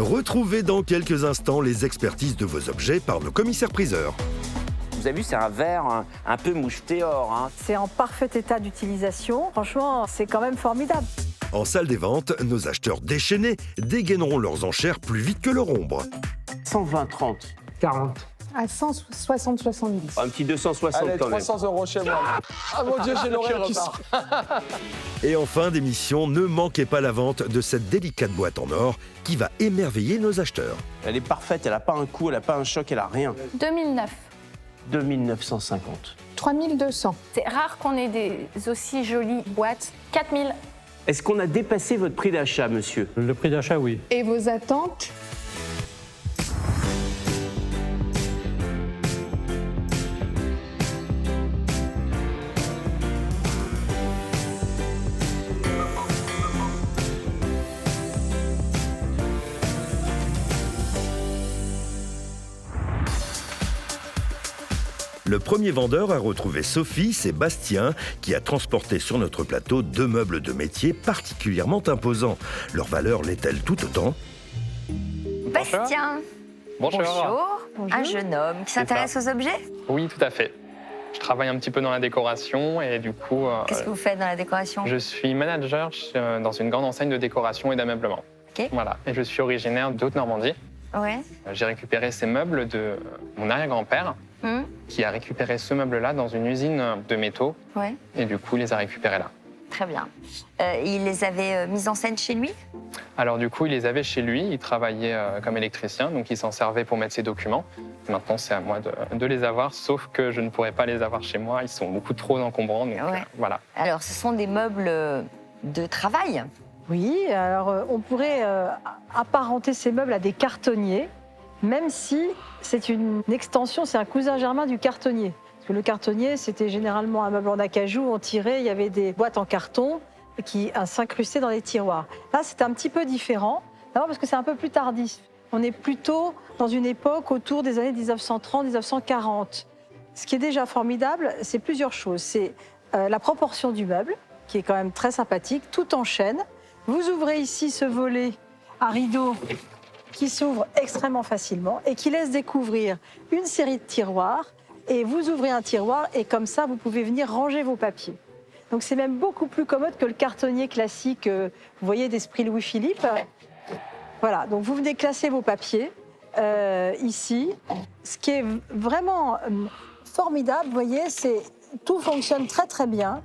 Retrouvez dans quelques instants les expertises de vos objets par nos commissaires-priseurs. Vous avez vu, c'est un verre un peu moucheté or. Hein. C'est en parfait état d'utilisation. Franchement, c'est quand même formidable. En salle des ventes, nos acheteurs déchaînés dégaineront leurs enchères plus vite que leur ombre. 120-30. 40. À 160-70. Un petit 260 Allez, quand même. 300 € chez moi. Ah mon Dieu, j'ai l'oreille qui sort. Et en fin d'émission, ne manquez pas la vente de cette délicate boîte en or qui va émerveiller nos acheteurs. Elle est parfaite, elle n'a pas un coup, elle n'a pas un choc, elle n'a rien. 2009. 2950. 3200. C'est rare qu'on ait des aussi jolies boîtes. 4000. Est-ce qu'on a dépassé votre prix d'achat, monsieur? Le prix d'achat, oui. Et vos attentes? Le premier vendeur a retrouvé Sophie, c'est Bastien, qui a transporté sur notre plateau 2 meubles de métier particulièrement imposants. Leur valeur l'est-elle tout autant? Bastien. Bonjour. Un jeune homme qui s'intéresse aux objets. Oui, tout à fait. Je travaille un petit peu dans la décoration et du coup... Qu'est-ce que vous faites dans la décoration? Je suis manager dans une grande enseigne de décoration et d'ameublement. Ok. Voilà. Et je suis originaire de Haute-Normandie. Ouais. J'ai récupéré ces meubles de mon arrière-grand-père qui a récupéré ce meuble-là dans une usine de métaux. Ouais. Et du coup, il les a récupérés là. Très bien. Il les avait mis en scène chez lui? Alors du coup, il les avait chez lui. Il travaillait comme électricien, donc il s'en servait pour mettre ses documents. Maintenant, c'est à moi de les avoir, sauf que je ne pourrais pas les avoir chez moi. Ils sont beaucoup trop encombrants, donc voilà. Alors, ce sont des meubles de travail? Oui, alors on pourrait apparenter ces meubles à des cartonniers, même si c'est une extension, c'est un cousin germain du cartonnier. Parce que le cartonnier, c'était généralement un meuble en acajou, on tirait, il y avait des boîtes en carton qui s'incrustaient dans les tiroirs. Là, c'est un petit peu différent, d'abord parce que c'est un peu plus tardif. On est plutôt dans une époque autour des années 1930-1940. Ce qui est déjà formidable, c'est plusieurs choses. C'est la proportion du meuble, qui est quand même très sympathique, tout en chêne. Vous ouvrez ici ce volet à rideau qui s'ouvre extrêmement facilement et qui laisse découvrir une série de tiroirs. Et vous ouvrez un tiroir et comme ça, vous pouvez venir ranger vos papiers. Donc c'est même beaucoup plus commode que le cartonnier classique, vous voyez, d'esprit Louis-Philippe. Voilà, donc vous venez classer vos papiers ici. Ce qui est vraiment formidable, vous voyez, c'est tout fonctionne très très bien.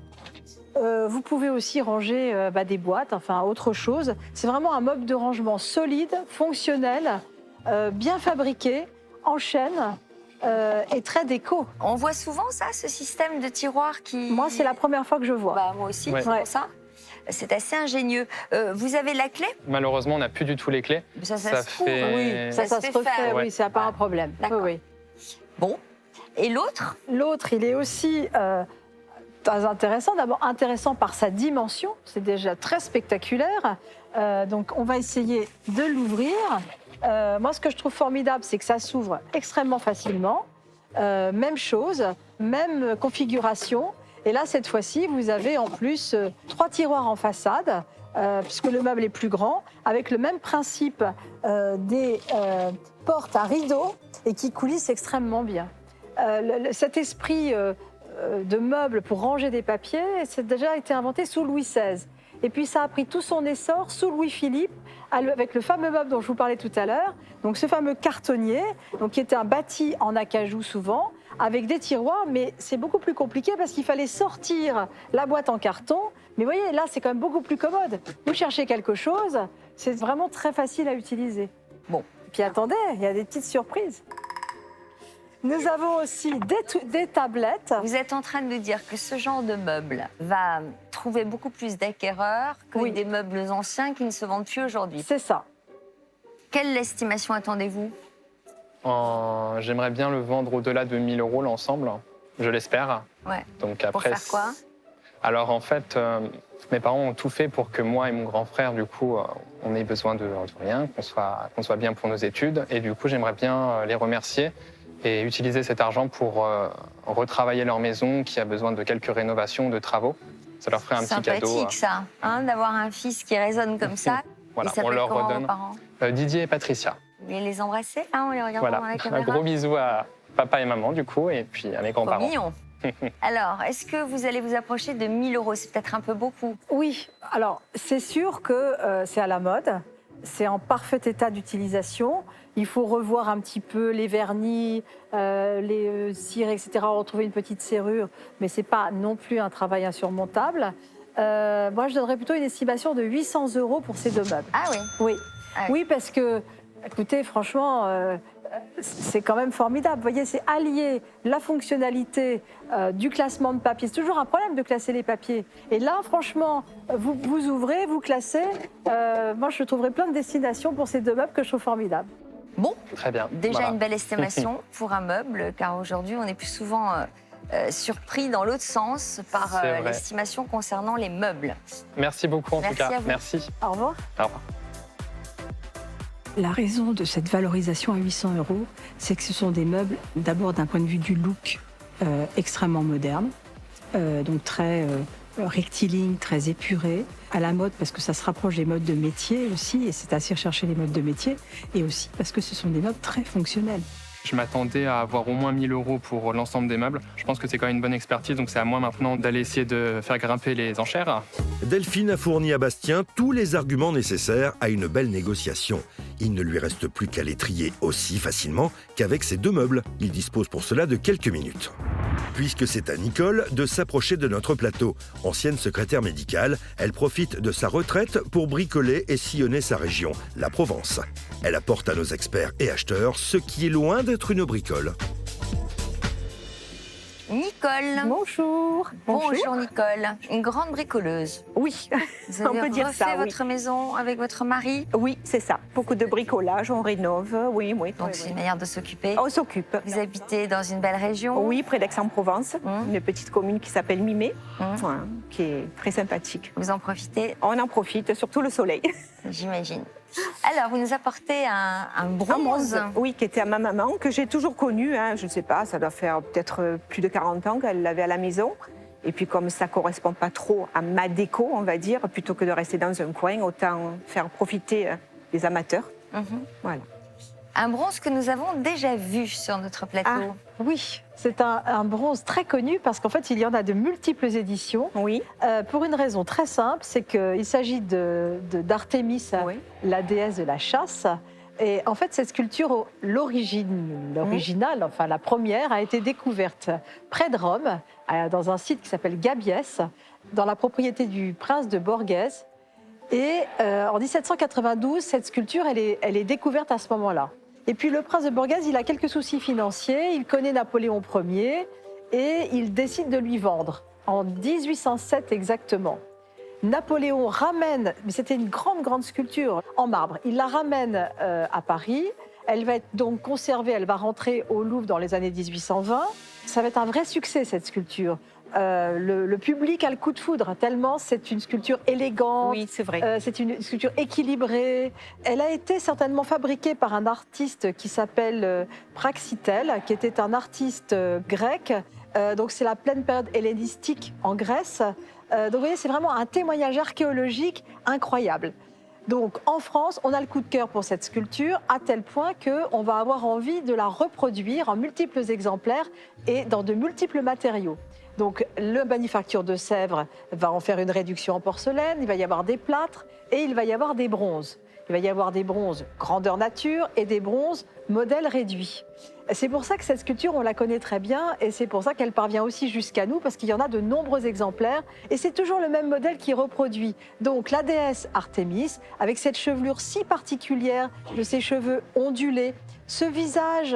Vous pouvez aussi ranger des boîtes, enfin autre chose. C'est vraiment un meuble de rangement solide, fonctionnel, bien fabriqué, en chêne et très déco. On voit souvent ça, ce système de tiroir qui... Moi, c'est la première fois que je vois. Bah, moi aussi, Ouais. c'est pour ça. C'est assez ingénieux. Vous avez la clé? Malheureusement, on n'a plus du tout les clés. Ça se trouve, Oui, ça se se fait refait, faire. oui, ça n'a pas un problème. D'accord. Oui, Bon. Et l'autre? L'autre, il est aussi très intéressant. D'abord, intéressant par sa dimension. C'est déjà très spectaculaire. Donc, on va essayer de l'ouvrir. Moi, ce que je trouve formidable, c'est que ça s'ouvre extrêmement facilement. Même chose, même configuration. Et là, cette fois-ci, vous avez en plus 3 tiroirs en façade, puisque le meuble est plus grand, avec le même principe des portes à rideaux et qui coulissent extrêmement bien. Cet esprit de meuble pour ranger des papiers, c'est déjà été inventé sous Louis XVI. Et puis ça a pris tout son essor sous Louis-Philippe, avec le fameux meuble dont je vous parlais tout à l'heure, donc ce fameux cartonnier, donc qui était un bâti en acajou souvent, avec des tiroirs, mais c'est beaucoup plus compliqué parce qu'il fallait sortir la boîte en carton. Mais vous voyez, là, c'est quand même beaucoup plus commode. Vous cherchez quelque chose, c'est vraiment très facile à utiliser. Bon. Puis attendez, il y a des petites surprises. Nous avons aussi des tablettes. Vous êtes en train de nous dire que ce genre de meuble va trouver beaucoup plus d'acquéreurs que des meubles anciens qui ne se vendent plus aujourd'hui. C'est ça. Quelle estimation attendez-vous? J'aimerais bien le vendre au-delà de 1 000 € l'ensemble, je l'espère. Ouais. Donc Pour après, faire quoi? Alors en fait, mes parents ont tout fait pour que moi et mon grand frère, du coup, on ait besoin de rien, qu'on soit bien pour nos études. Et du coup, j'aimerais bien les remercier et utiliser cet argent pour retravailler leur maison qui a besoin de quelques rénovations, de travaux. Ça leur ferait un petit cadeau. Sympathique ça, hein, d'avoir un fils qui raisonne comme ça. Voilà, Ils s'appellent on leur comment, redonne. vos parents? Didier et Patricia. Vous voulez les embrasser? Ah, on les regarde Voilà, dans la un caméra. gros bisou à papa et maman du coup, et puis à mes Trop grands-parents. mignon. Alors, est-ce que vous allez vous approcher de 1 000 €? C'est peut-être un peu beaucoup. Oui, alors c'est sûr que c'est à la mode, c'est en parfait état d'utilisation. Il faut revoir un petit peu les vernis, les cires, etc., retrouver une petite serrure, mais ce n'est pas non plus un travail insurmontable. Moi, je donnerais plutôt une estimation de 800 € pour ces 2 meubles. Ah oui. Oui, Ah oui. oui, parce que, écoutez, franchement, c'est quand même formidable. Vous voyez, c'est allier la fonctionnalité du classement de papier. C'est toujours un problème de classer les papiers. Et là, franchement, vous ouvrez, vous classez. Moi, je trouverais plein de destinations pour ces 2 meubles que je trouve formidables. Bon, Très bien. déjà Voilà. une belle estimation pour un meuble, car aujourd'hui, on est plus souvent surpris dans l'autre sens par C'est vrai. l'estimation concernant les meubles. Merci beaucoup en Merci tout cas. à vous. Merci. Au revoir. Au revoir. La raison de cette valorisation à 800 €, c'est que ce sont des meubles, d'abord d'un point de vue du look, extrêmement moderne, donc très rectiligne, très épuré, à la mode parce que ça se rapproche des modes de métier aussi, et c'est assez recherché les modes de métier, et aussi parce que ce sont des meubles très fonctionnels. Je m'attendais à avoir au moins 1 000 € pour l'ensemble des meubles. Je pense que c'est quand même une bonne expertise, donc c'est à moi maintenant d'aller essayer de faire grimper les enchères. Delphine a fourni à Bastien tous les arguments nécessaires à une belle négociation. Il ne lui reste plus qu'à les trier aussi facilement qu'avec ces 2 meubles. Il dispose pour cela de quelques minutes. Puisque c'est à Nicole de s'approcher de notre plateau. Ancienne secrétaire médicale, elle profite de sa retraite pour bricoler et sillonner sa région, la Provence. Elle apporte à nos experts et acheteurs ce qui est loin d'être une bricole. Nicole. Bonjour. Bonjour Nicole, une grande bricoleuse. Oui, Vous on avez peut dire refait ça. Oui, votre maison avec votre mari, oui c'est ça. Beaucoup de bricolage, on rénove. Oui, oui. donc oui, c'est oui. une manière de s'occuper. On s'occupe. Vous habitez dans une belle région. Oui, près d'Aix-en-Provence, Mmh. une petite commune qui s'appelle Mimé, Mmh. voilà, qui est très sympathique. Vous en profitez, On en profite, surtout le soleil. j'imagine. Alors, vous nous apportez un Un bronze. oui, qui était à ma maman, que j'ai toujours connue. Je ne sais pas, ça doit faire peut-être plus de 40 ans qu'elle l'avait à la maison. Et puis comme ça ne correspond pas trop à ma déco, on va dire, plutôt que de rester dans un coin, autant faire profiter les amateurs. Mhm. Voilà. Un bronze que nous avons déjà vu sur notre plateau. Ah. Oui, c'est un bronze très connu parce qu'en fait, il y en a de multiples éditions. Oui, Pour une raison très simple, c'est qu'il s'agit d'Artémis, oui. la déesse de la chasse. Et en fait, cette sculpture, l'originale, enfin la première, a été découverte près de Rome, dans un site qui s'appelle Gabiès, dans la propriété du prince de Borghese. Et en 1792, cette sculpture, elle est découverte à ce moment-là. Et puis le prince de Borghese, il a quelques soucis financiers, il connaît Napoléon Ier et il décide de lui vendre, en 1807 exactement. Napoléon ramène, mais c'était une grande sculpture en marbre, il la ramène à Paris, elle va être donc conservée, elle va rentrer au Louvre dans les années 1820. Ça va être un vrai succès cette sculpture. Le public a le coup de foudre, tellement c'est une sculpture élégante, Oui, c'est vrai. c'est une sculpture équilibrée. Elle a été certainement fabriquée par un artiste qui s'appelle Praxitèle, qui était un artiste grec. Donc c'est la pleine période hellénistique en Grèce. Donc vous voyez, c'est vraiment un témoignage archéologique incroyable. Donc en France, on a le coup de cœur pour cette sculpture, à tel point qu'on va avoir envie de la reproduire en multiples exemplaires et dans de multiples matériaux. Donc le Manufacture de Sèvres va en faire une réduction en porcelaine, il va y avoir des plâtres et il va y avoir des bronzes. Il va y avoir des bronzes grandeur nature et des bronzes modèle réduit. C'est pour ça que cette sculpture, on la connaît très bien et c'est pour ça qu'elle parvient aussi jusqu'à nous parce qu'il y en a de nombreux exemplaires et c'est toujours le même modèle qui est reproduit. Donc la déesse Artémis, avec cette chevelure si particulière de ses cheveux ondulés, ce visage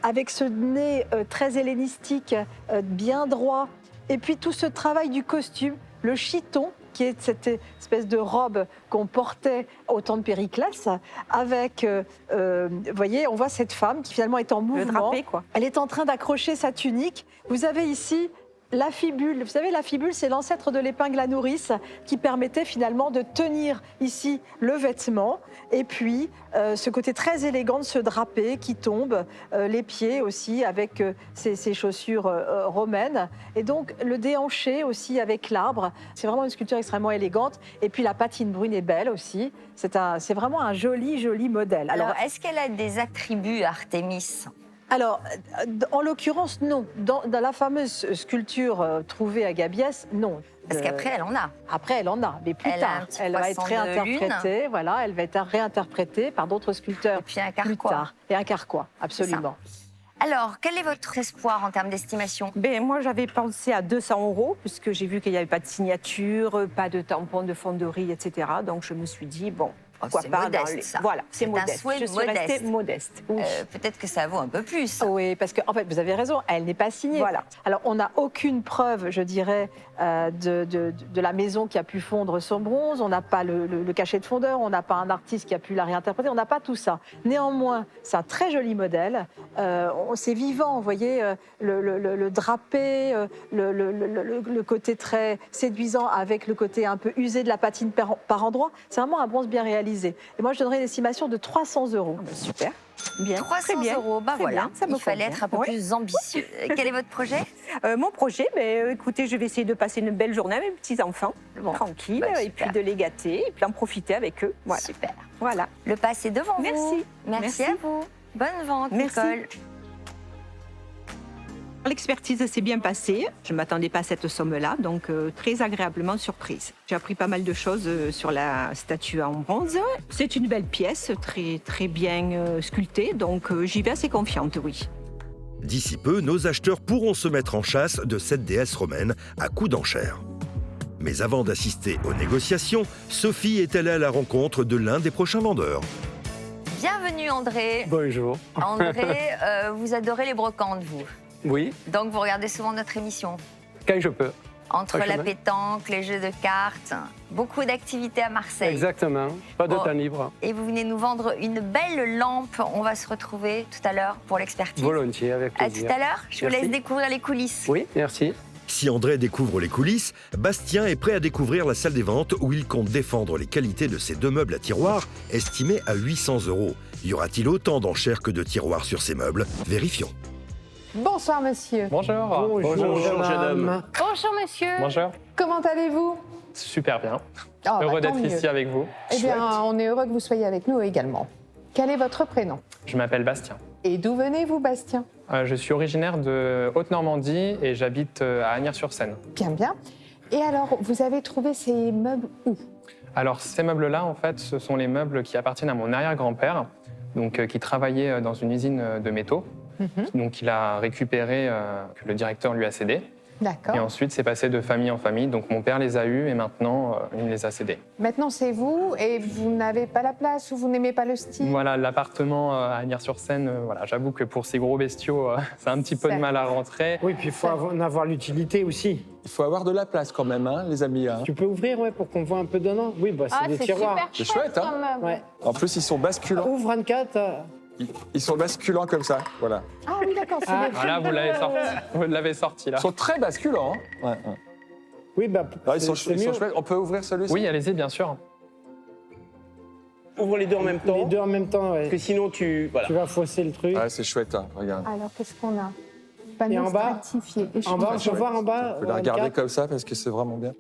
avec ce nez très hellénistique, bien droit, et puis tout ce travail du costume, le chiton, qui est cette espèce de robe qu'on portait au temps de Périclès, avec, vous voyez, on voit cette femme qui finalement est en Le mouvement. drapé, quoi. Elle est en train d'accrocher sa tunique. Vous avez ici La fibule, vous savez, la fibule, c'est l'ancêtre de l'épingle à nourrice qui permettait finalement de tenir ici le vêtement. Et puis, ce côté très élégant de ce drapé qui tombe, les pieds aussi avec ces chaussures romaines. Et donc, le déhanché aussi avec l'arbre. C'est vraiment une sculpture extrêmement élégante. Et puis, la patine brune est belle aussi. C'est vraiment un joli, joli modèle. Alors, est-ce qu'elle a des attributs, Artémis ? Alors, en l'occurrence, non. Dans la fameuse sculpture trouvée à Gabiès, non. Parce qu'après, elle en a. Après, elle en a, mais plus Elle a tard. un petit Elle va être poisson de réinterprétée. Voilà, elle va être réinterprétée par d'autres sculpteurs Et puis un plus carquois. tard. Et un carquois, absolument. Alors, quel est votre espoir en termes d'estimation ? Moi, j'avais pensé à 200 €, puisque j'ai vu qu'il n'y avait pas de signature, pas de tampon de fonderie, etc. Donc, je me suis dit, bon, pourquoi c'est pas modeste, ça. Voilà, c'est C'est un modeste. souhait Je suis restée modeste. modeste. Oui. Peut-être que ça vaut un peu plus. Oui, parce qu'en fait, vous avez raison, elle n'est pas signée. Voilà. Alors, on n'a aucune preuve, je dirais, de la maison qui a pu fondre son bronze. On n'a pas le cachet de fondeur, on n'a pas un artiste qui a pu la réinterpréter, on n'a pas tout ça. Néanmoins, c'est un très joli modèle. C'est vivant, vous voyez, le drapé, le côté très séduisant avec le côté un peu usé de la patine par endroits. C'est vraiment un bronze bien réalisé. Et moi, je donnerais une estimation de 300 €. Super. Bien. 300 très bien. €, bah Très voilà, bien, ça me il fallait convient. être un peu Ouais. plus ambitieux. Quel est votre projet ? Mon projet, écoutez, je vais essayer de passer une belle journée avec mes petits-enfants, tranquille, bah, et super. puis de les gâter, et puis en profiter avec eux. Voilà. Super. Voilà. Le pass est devant vous. Merci. Merci Merci. à vous. Bonne vente, Merci. Nicole. L'expertise s'est bien passée. Je ne m'attendais pas à cette somme-là, donc très agréablement surprise. J'ai appris pas mal de choses sur la statue en bronze. C'est une belle pièce, très, très bien sculptée, donc j'y vais assez confiante, oui. D'ici peu, nos acheteurs pourront se mettre en chasse de cette déesse romaine à coups d'enchères. Mais avant d'assister aux négociations, Sophie est allée à la rencontre de l'un des prochains vendeurs. Bienvenue, André. Bonjour. André, vous adorez les brocantes, vous. Oui, Donc, vous regardez souvent notre émission. quand je peux. Entre Quand je la peux. pétanque, les jeux de cartes, beaucoup d'activités à Marseille. Exactement. Pas de Bon. temps libre. Et vous venez nous vendre une belle lampe. On va se retrouver tout à l'heure pour l'expertise. Volontiers, avec À plaisir. tout à l'heure. Je vous Merci. laisse découvrir les coulisses. Oui, merci. Si André découvre les coulisses, Bastien est prêt à découvrir la salle des ventes où il compte défendre les qualités de ces deux meubles à tiroirs estimés à 800 €. Y aura-t-il autant d'enchères que de tiroirs sur ces meubles? Vérifions. Bonsoir monsieur. Bonjour. Bonjour, jeune homme. Bonjour monsieur. Bonjour. Comment allez-vous? Super bien. Ah, Heureux tant d'être mieux. ici avec vous. Eh bien, on est heureux que vous soyez avec nous également. Quel est votre prénom? Je m'appelle Bastien. Et d'où venez-vous, Bastien? Je suis originaire de Haute-Normandie et j'habite à Agnières-sur-Seine. Bien, bien. Et alors, vous avez trouvé ces meubles où? Alors, ces meubles-là, en fait, ce sont les meubles qui appartiennent à mon arrière-grand-père, donc qui travaillait dans une usine de métaux. Donc, il a récupéré, que le directeur lui a cédé. Et D'accord. ensuite, c'est passé de famille en famille. Donc, mon père les a eus et maintenant, il les a cédés. Maintenant, c'est vous et vous n'avez pas la place ou vous n'aimez pas le style? Voilà, l'appartement à Agnières-sur-Seine, voilà, j'avoue que pour ces gros bestiaux, c'est un petit peu de Certes. mal à rentrer. Oui, puis il faut en avoir l'utilité aussi. Il faut avoir de la place quand même, hein, les amis. Hein. Tu peux ouvrir pour qu'on voit un peu dedans? Oui, bah, c'est des tiroirs. C'est chouette, hein. Ouais. En plus, ils sont basculants. Ouvre 24. Ils sont basculants comme ça, voilà. Ah oui, d'accord, c'est des Voilà, vous l'avez sorti. Vous l'avez sorti là. Ils sont très basculants. Hein. Ouais, ouais. Oui, bah, Ah, ils sont c'est ils sont mieux. chouettes. On peut ouvrir celui-ci? Oui, allez-y, bien sûr. Ouvre les deux en même temps. Les deux en même temps, ouais. Parce que sinon, tu. Voilà. Tu vas fausser le truc. Ouais, c'est chouette, hein. Regarde. Alors, qu'est-ce qu'on a? Et Panneau en bas? stratifié. En bas, je peux voir en On bas. peut la regarder comme ça parce que c'est vraiment bien.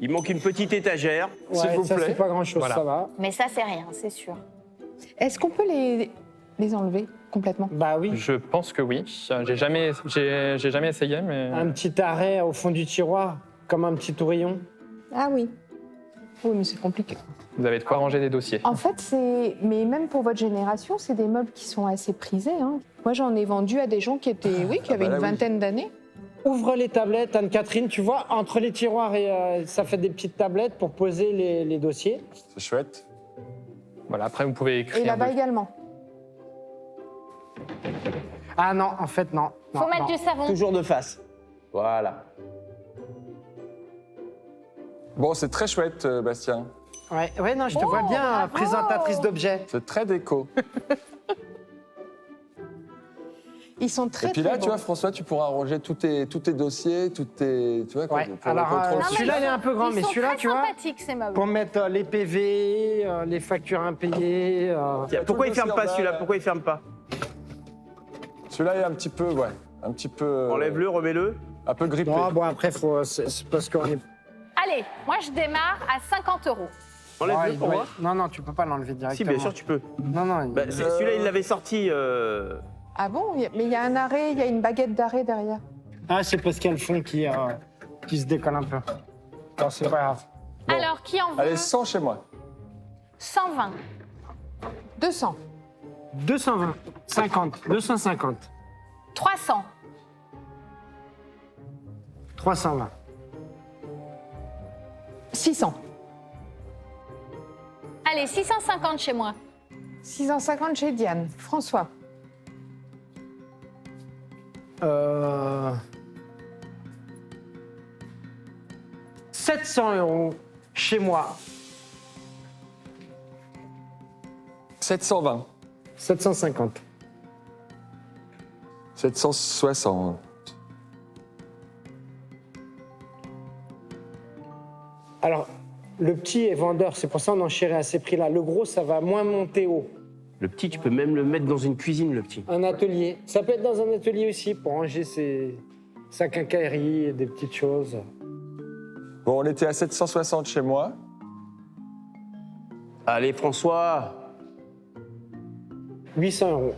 Il manque une petite étagère. S'il vous ça, plaît. c'est pas grand-chose, Voilà. ça va. Mais ça, c'est rien, c'est sûr. Est-ce qu'on peut les enlever complètement? Bah oui. Je pense que oui. J'ai jamais essayé, mais Un petit arrêt au fond du tiroir, comme un petit tourillon. Ah oui. Oui, mais c'est compliqué. vous avez de quoi ranger des dossiers. En fait, mais même pour votre génération, c'est des meubles qui sont assez prisés. Hein. Moi, j'en ai vendu à des gens qui étaient, qui avaient bah là, une oui. vingtaine d'années. Ouvre les tablettes, Anne-Catherine, tu vois, entre les tiroirs, et ça fait des petites tablettes pour poser les dossiers. C'est chouette. Voilà, après, vous pouvez écrire. Et là-bas également. Ah non, en fait, non. Faut mettre du savon. Toujours de face. Voilà. Bon, c'est très chouette, Bastien. Ouais, non, je te vois bien, présentatrice d'objets. C'est très déco. Ils sont très Et puis là, très tu beaux. vois, François, tu pourras ranger tous tes dossiers, tu vois, Ouais. pour le Alors, contrôle. celui-là, il est un peu grand, Ils mais sont celui-là, très tu vois, sympathiques, ces meubles. pour mettre les PV, les factures impayées. Tiens, pourquoi il ferme pas dossier en celui-là? bas. Pourquoi il ferme pas? Celui-là est un petit peu, Enlève-le, remets-le. un peu grippé. Non, bon, après, c'est parce qu'on est. Allez, moi je démarre à 50 €. Enlève-le Ouais, pour ouais. moi. Non, non, tu peux pas l'enlever Si, directement. bien sûr, tu peux. Non, non. Bah, celui-là, il l'avait sorti. Ah bon? Mais il y a un arrêt, il y a une baguette d'arrêt derrière. Ah, c'est parce qu'il y a le fond qui se décolle un peu. Non, c'est pas grave. Bon. Alors, qui en veut? Allez, 100 chez moi. 120. 200. 220, 50, 250, 300. 320. 600. Allez, 650 chez moi. 650 chez Diane. François. 700 € chez moi. 720. 750. 760. Alors, le petit est vendeur, c'est pour ça qu'on enchérit à ces prix-là. Le gros, ça va moins monter haut. Le petit, tu peux même le mettre dans une cuisine, le petit. Un atelier. Ça peut être dans un atelier aussi pour ranger sa quincaillerie et des petites choses. Bon, on était à 760 chez moi. Allez, François. 800 €.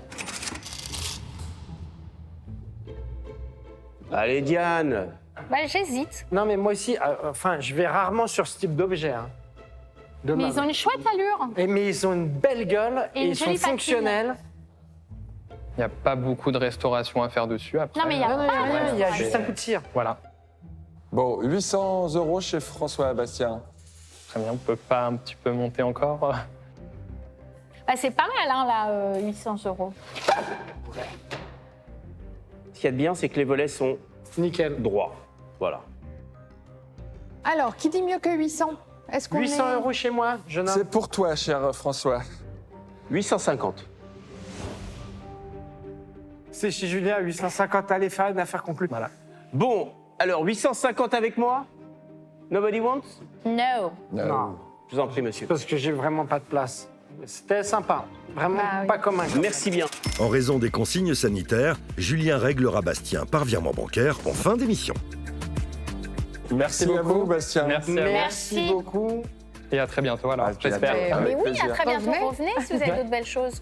Allez, Diane. Bah, j'hésite. Non, mais moi aussi, je vais rarement sur ce type d'objet. Hein. De Mais meubles. ils ont une chouette allure. Mais ils ont une belle gueule Et et une ils sont jolie patine. fonctionnels. Il n'y a pas beaucoup de restauration à faire dessus après. Non, mais il y a Non, non, il n'y a pas rien, de il y a restauration. juste un coup de cire. Voilà. Bon, 800 € chez François Bastien. Très bien, on peut pas un petit peu monter encore. Bah, c'est pas mal, hein, là, 800 €. Ce qu'il y a de bien, c'est que les volets sont Nickel. droits. Voilà. Alors, qui dit mieux que 800? Est-ce qu'on 800 est... € chez moi, jeune homme. C'est pour toi, cher François. 850. C'est chez Julien, 850. Allez, faire une affaire conclue. Voilà. Bon, alors 850 avec moi? Nobody wants? No. Non, Je vous en prie, monsieur. parce que j'ai vraiment pas de place. C'était sympa. Vraiment Bah oui. pas comme un gars. Merci bien. En raison des consignes sanitaires, Julien réglera Bastien par virement bancaire en fin d'émission. Merci à vous, Bastien. Merci à vous. Merci beaucoup. Et à très bientôt alors, Ah, puis à j'espère. bientôt. Mais Avec oui, plaisir. à très bientôt. Revenez. Revenez si vous avez d'autres belles choses.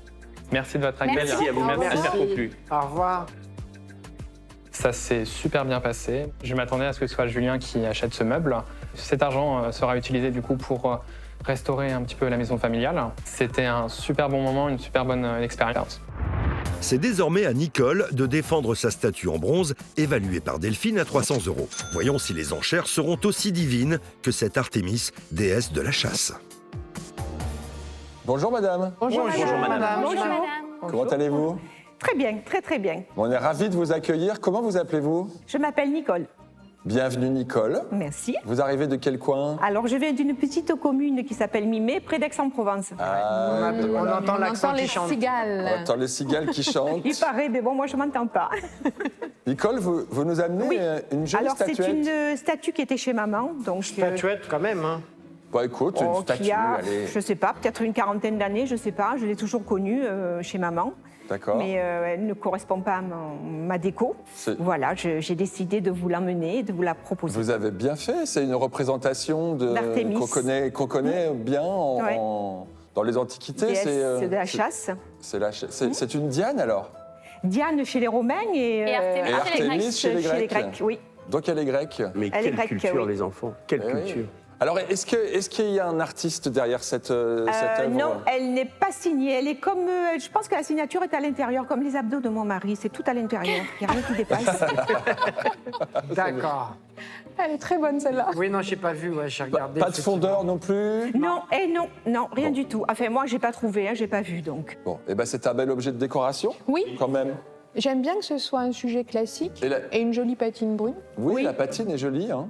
Merci de votre accueil. Merci. Merci à vous. Merci. Merci. Affaire conclue. Au revoir. Ça s'est super bien passé. Je m'attendais à ce que ce soit Julien qui achète ce meuble. Cet argent sera utilisé du coup pour restaurer un petit peu la maison familiale. C'était un super bon moment, une super bonne expérience. C'est désormais à Nicole de défendre sa statue en bronze, évaluée par Delphine à 300 €. Voyons si les enchères seront aussi divines que cette Artémis, déesse de la chasse. Bonjour, madame. Bonjour, Bonjour, madame. Bonjour, madame. Comment allez-vous? Très bien, très très bien. On est ravis de vous accueillir. Comment vous appelez-vous? Je m'appelle Nicole. Bienvenue, Nicole. Merci. Vous arrivez de quel coin? Alors, je viens d'une petite commune qui s'appelle Mimé, près d'Aix-en-Provence. Ah, On voilà. entend On l'accent entend qui les chante. On cigales. entend les cigales qui chantent. Il paraît, mais bon, moi, je m'entends pas. Nicole, vous nous amenez Oui. une jolie Alors, c'est statuette. une statue qui était chez maman. Donc, Statuette quand même. Hein. Bon, écoute, une statue, qui a, allez. je sais pas, peut-être une quarantaine d'années, je sais pas. Je l'ai toujours connue chez maman. D'accord. Mais elle ne correspond pas à ma déco. C'est- Voilà, j'ai décidé de vous l'emmener et de vous la proposer. Vous avez bien fait. C'est une représentation D'Artémis. qu'on connaît bien Ouais. dans les antiquités. Déesse C'est de la chasse. C'est une Diane alors. Diane chez les Romains et Artémis Et Artémis chez les Grecs. Oui. Donc elle est grecque. Mais Elle est quelle grecque, culture, oui. les enfants. Quelle Eh oui. culture. Alors, est-ce qu'il y a un artiste derrière cette œuvre? Non, elle n'est pas signée. Elle est comme. Je pense que la signature est à l'intérieur, comme les abdos de mon mari. C'est tout à l'intérieur. Il n'y a rien qui dépasse. D'accord. Elle est très bonne celle-là. Oui, non, j'ai pas vu, ouais, j'ai regardé. Pas de fondeur non plus? Non, non, rien du tout. Enfin, moi, j'ai pas trouvé, j'ai pas vu donc. Bon, et ben c'est un bel objet de décoration. Oui. Quand même. J'aime bien que ce soit un sujet classique Et la- et une jolie patine brune. Oui, Oui. la patine est jolie. Hein.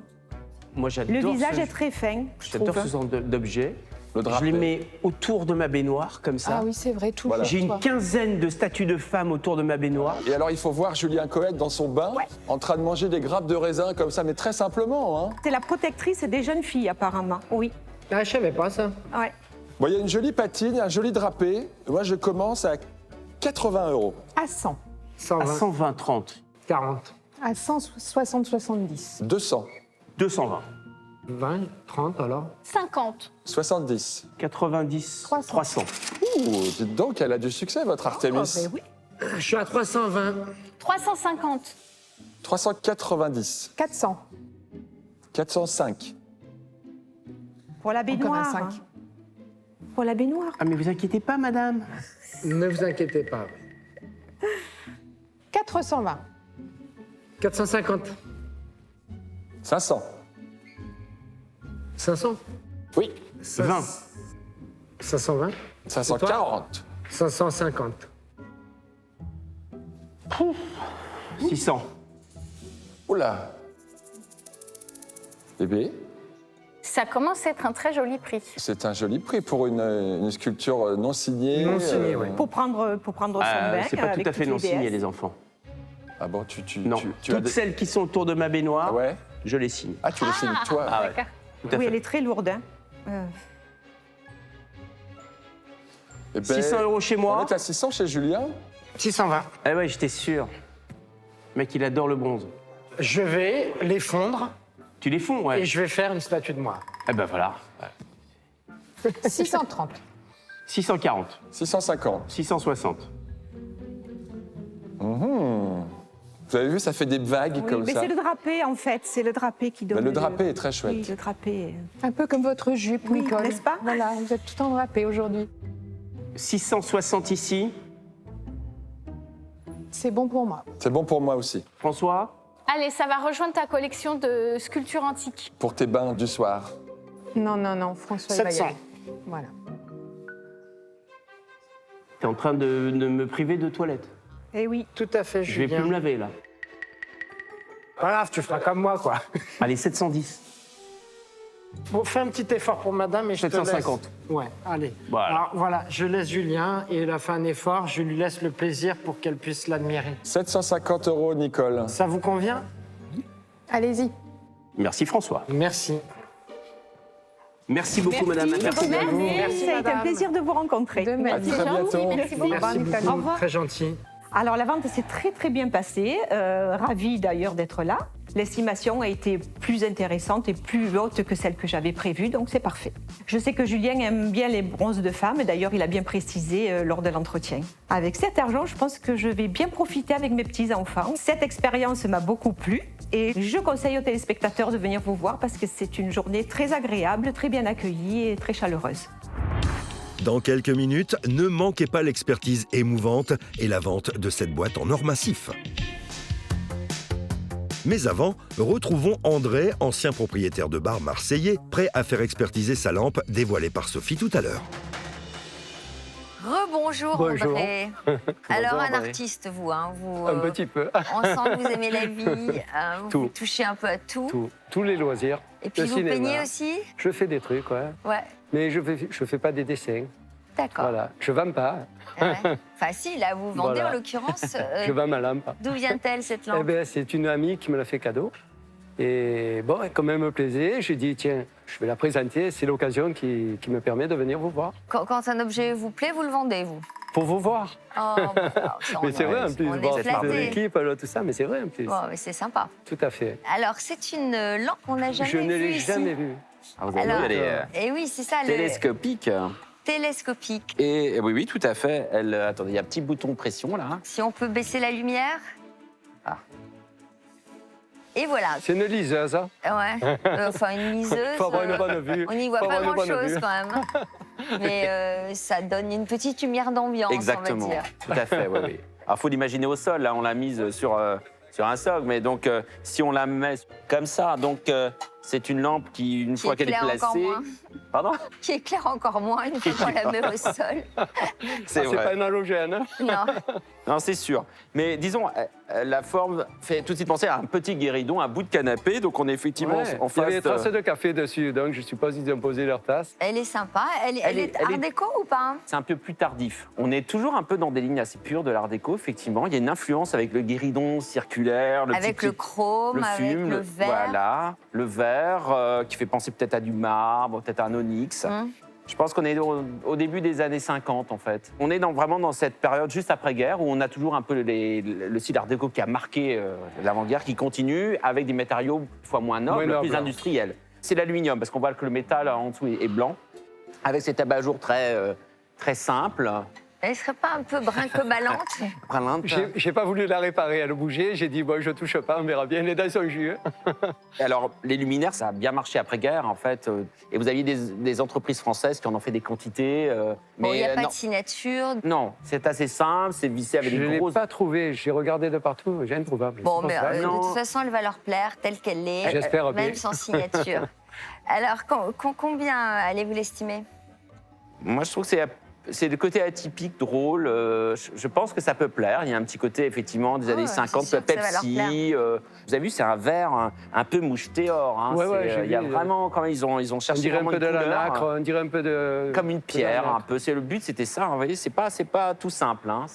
Moi, j'adore Le visage ce... est très fin, je J'adore trouve. ce genre d'objet. Le Je drapé. les mets autour de ma baignoire, comme ça. Ah oui, c'est vrai, toujours. Voilà. J'ai une toi. quinzaine de statues de femmes autour de ma baignoire. Et alors, il faut voir Julien Coët dans son bain, en train de manger des grappes de raisin comme ça, mais très simplement. Hein. C'est la protectrice des jeunes filles, apparemment. Oui. Ah, je savais pas ça. Ouais. Bon, il y a une jolie patine, un joli drapé. Moi, je commence à 80 €. À 100. 120, À 120, 30, 40, À 160, 70. 200, 220, 20, 30 alors. 50. 70. 90, 300. 300. Ouh, dites donc, elle a du succès, votre Artémis. Oh, ben oui. Je suis à 320. 350. 390. 400. 405. Pour la baignoire. Encore un hein. 5. Pour la baignoire. Ah, mais vous inquiétez pas, madame. Ne vous inquiétez pas. 420. 450. 500. 500. Oui. 20. 520. 540. 550. 600. Oula. Bébé, Ça commence à être un très joli prix. c'est un joli prix pour une sculpture non signée. Non signée, oui. Pour prendre son bain. C'est pas avec tout à fait toutes non les signé, déesses. les enfants. Ah bon, Non. tu as Toutes des- celles qui sont autour de ma baignoire, Ah ouais. je les signe. Ah, tu les signes toi. Ah ouais. D'accord. Tout à Oui, fait. elle est très lourde. Hein. Eh ben, 600 € chez On moi. est à 600 chez Julien. 620. Ah ouais, j'étais sûr. Le mec, il adore le bronze. Je vais les fondre Tu les fonds, ouais. et je vais faire une statue de moi. Eh ben voilà. 630. 640, 650. 660. Vous avez vu, ça fait des vagues Oui, comme mais ça. c'est le drapé, en fait. C'est le drapé qui donne. Mais le drapé est très chouette. Oui, le drapé. Un peu comme votre jupe, Oui, Nicole. n'est-ce pas? Voilà, vous êtes tout en drapé aujourd'hui. 660 ici. C'est bon pour moi. C'est bon pour moi aussi. François, Allez, ça va rejoindre ta collection de sculptures antiques. Pour tes bains du soir. Non, non, non, François, il va y 700. aller. Voilà. t'es en train de me priver de toilette. Eh oui. Tout à fait, Je vais Julien. plus me laver, là. Pas grave, tu feras comme moi, quoi. Allez, 710. Bon, fais un petit effort pour madame et je te 750. laisse. Ouais, allez. Voilà. Alors voilà, je laisse Julien et il a fait un effort. Je lui laisse le plaisir pour qu'elle puisse l'admirer. 750 €, Nicole. Ça vous convient? Allez-y. Merci, François. Merci. Merci beaucoup, madame. Merci. à vous. Ça a été un madame. plaisir de vous rencontrer. De même. À très bientôt. Merci beaucoup. Merci Au beaucoup. revoir. Très gentil. Alors la vente s'est très très bien passée, ravie d'ailleurs d'être là. L'estimation a été plus intéressante et plus haute que celle que j'avais prévue, donc c'est parfait. Je sais que Julien aime bien les bronzes de femmes, d'ailleurs il a bien précisé lors de l'entretien. Avec cet argent, je pense que je vais bien profiter avec mes petits-enfants. Cette expérience m'a beaucoup plu et je conseille aux téléspectateurs de venir vous voir parce que c'est une journée très agréable, très bien accueillie et très chaleureuse. Dans quelques minutes, ne manquez pas l'expertise émouvante et la vente de cette boîte en or massif. Mais avant, retrouvons André, ancien propriétaire de bar marseillais, prêt à faire expertiser sa lampe dévoilée par Sophie tout à l'heure. Rebonjour Bonjour. André. Alors un André. artiste vous, hein, vous Un petit peu. on sent que vous aimez la vie, vous Tout. touchez un peu à tout. Tous les loisirs. Et puis Le vous cinéma. peignez aussi? Je fais des trucs, ouais. Ouais, Mais je fais pas des dessins. d'accord. Voilà. Je vends pas. Ouais. Enfin si, là vous vendez Voilà. en l'occurrence. Je vends ma lampe. D'où vient-elle cette Eh lampe? ben, c'est une amie qui me l'a fait cadeau. Et bon, comme elle me plaisait, j'ai dit, tiens, je vais la présenter. C'est l'occasion qui me permet de venir vous voir. Quand un objet vous plaît, vous le vendez, vous? Pour vous voir. Oh, bon, alors, ça, Mais c'est vrai, en plus, on voir est toute flattés. l'équipe, alors, tout ça, mais c'est vrai, en plus. Bon, mais c'est sympa. Tout à fait. Alors c'est une lampe qu'on n'a jamais Je ne vue l'ai ici. jamais vue. Ah, vous avez Alors, vu, elle est et oui, c'est ça, le télescopique. télescopique. Et oui, tout à fait. Attendez, il y a un petit bouton de pression là. Si on peut baisser la lumière. Ah. Et voilà. C'est une liseuse, hein. Ouais. Enfin, une liseuse. Faut avoir une bonne vue. On n'y voit Faut pas avoir une bonne grand-chose vue. quand même. Mais ça donne une petite lumière d'ambiance, on Exactement. va dire. Tout à fait, oui, oui. Alors, il faut l'imaginer au sol. Là, on l'a mise sur un socle. Mais donc, si on la met comme ça, donc c'est une lampe qui, une fois qu'elle est éclaire encore placée, moins. Pardon? Qui éclaire encore moins une fois qu'on la met au sol. C'est C'est pas un halogène. Hein. Non. Non, c'est sûr. Mais disons, la forme fait tout de suite penser à un petit guéridon, un bout de canapé. Donc on est effectivement Ouais. en Il y avait face. des traces de café dessus, donc je suppose qu'ils ont posé leur tasse. Elle est sympa. Elle est art déco ou pas? C'est un peu plus tardif. On est toujours un peu dans des lignes assez pures de l'art déco, effectivement. Il y a une influence avec le guéridon circulaire, Avec le chrome, le avec fume, le verre. Voilà, le verre qui fait penser peut-être à du marbre, peut-être à un onyx. Je pense qu'on est au début des années 50, en fait. On est vraiment dans cette période juste après-guerre où on a toujours un peu le style art déco qui a marqué l'avant-guerre, qui continue avec des matériaux une fois moins nobles, plus industriels. C'est l'aluminium, parce qu'on voit que le métal en dessous est blanc, avec cet abat-jour très simple. Elle serait pas un peu brinque-ballante? J'ai pas voulu la réparer, elle bougeait. J'ai dit, bon, je touche pas, on verra bien, elle est dans son jus. Alors, les luminaires, ça a bien marché après-guerre, en fait. Et vous aviez des entreprises françaises qui en ont fait des quantités. Bon, il n'y a pas non. de signature. Non, c'est assez simple, c'est vissé avec Je des ne l'ai grosses... pas trouvé, j'ai regardé de partout, j'ai introuvable. Bon, C'est mais pour ça. de toute façon, elle va leur plaire telle qu'elle est, J'espère bien. même sans signature. Alors, combien allez-vous l'estimer? Moi, je trouve que c'est le côté atypique, drôle. Je pense que ça peut plaire. Il y a un petit côté, effectivement, des années 50, sûr que ça va leur Pepsi. Vous avez vu, c'est un verre un peu moucheté or. Hein. Ouais, j'ai il y a vu, vraiment, quand même, ils ont On cherché dirait un vraiment peu une de la couleur, nacre, on dirait un peu de... comme une pierre, de la un nacre. peu. Le but, c'était ça. Vous voyez, c'est pas tout simple. Hein.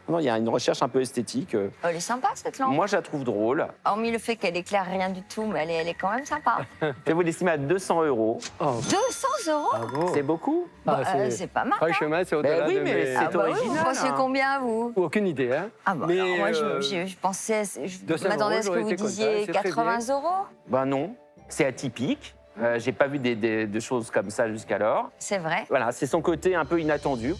Non, il y a une recherche un peu esthétique. Oh, elle est sympa, cette lampe. Moi, je la trouve drôle. Hormis le fait qu'elle éclaire rien du tout, mais elle est quand même sympa. Je vais vous l'estimer à 200 €. Oh, 200 €? bravo. C'est beaucoup? Ah, C'est pas mal. Hein? Franchement, c'est au-delà oui, de mais mes... c'est Ah bah oui, original. vous pensiez hein. combien, vous? Aucune idée, hein. Ah bah Mais, alors, moi, je pensais, je 200 m'attendais à ce que j'aurais vous été content, disiez c'est très 80 bien. €. Ben non, c'est atypique. J'ai pas vu de choses comme ça jusqu'alors. C'est vrai. Voilà, c'est son côté un peu inattendu.